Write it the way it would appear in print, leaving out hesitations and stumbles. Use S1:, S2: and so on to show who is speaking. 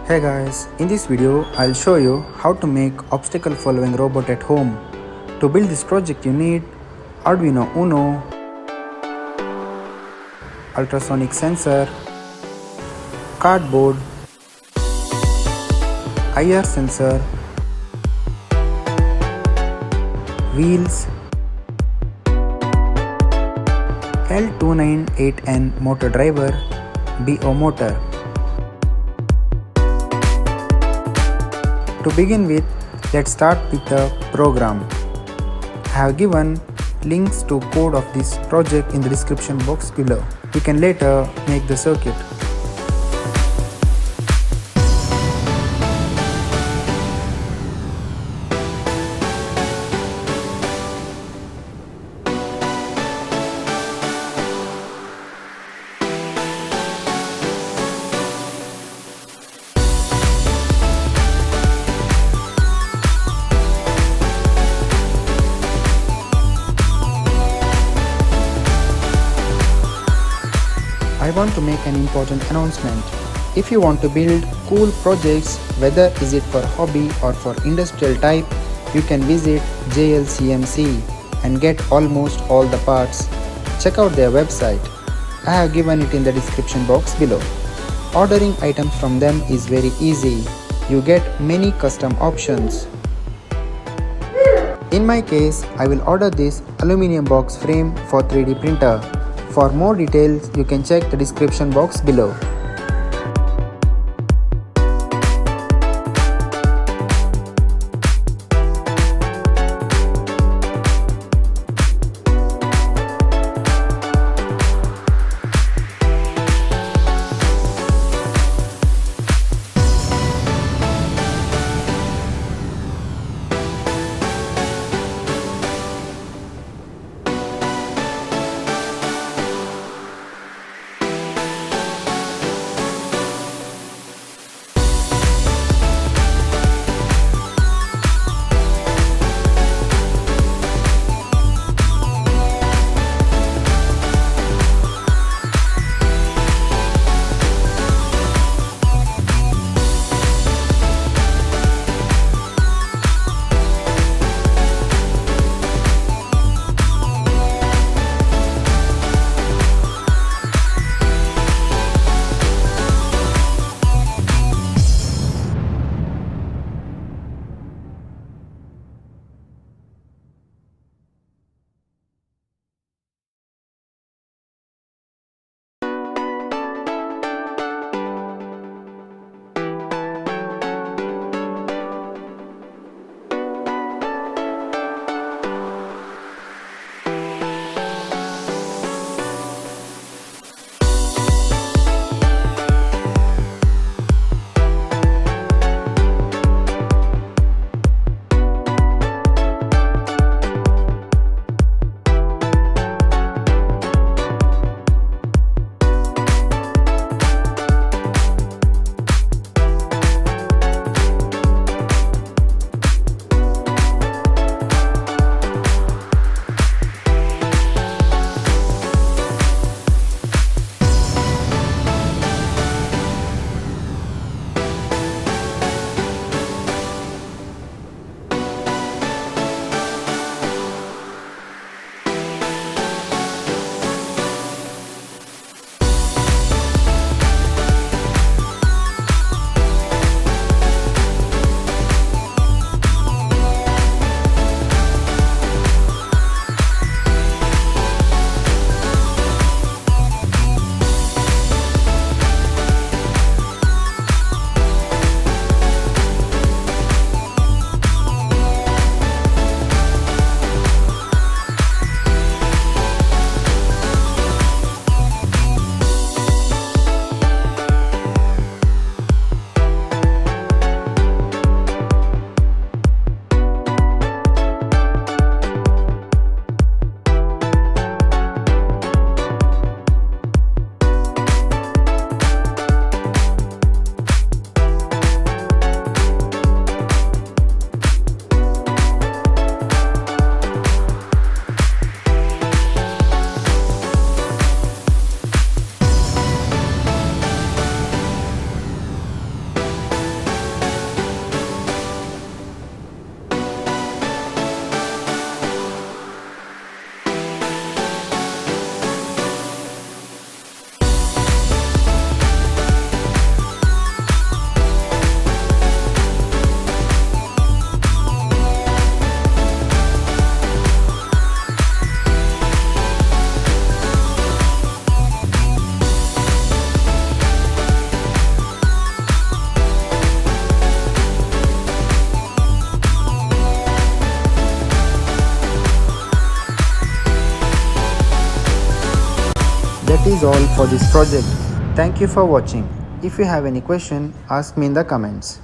S1: Hey guys, in this video I'll show you how to make obstacle following robot at home. To build this project you need Arduino Uno, ultrasonic sensor, cardboard, IR sensor, wheels, L298N motor driver, BO motor. To begin with, let's start with the program. I have given links to code of this project in the description box below. You can later make the circuit. I want to make an important announcement. If you want to build cool projects, whether is it for hobby or for industrial type, you can visit JLCMC and get almost all the parts. Check out their website. I have given it in the description box below. Ordering items from them is very easy. You get many custom options. In my case, I will order this aluminum box frame for 3D printer. For more details, you can check the description box below. is all for this project. Thank you for watching. If you have any question, ask me in the comments.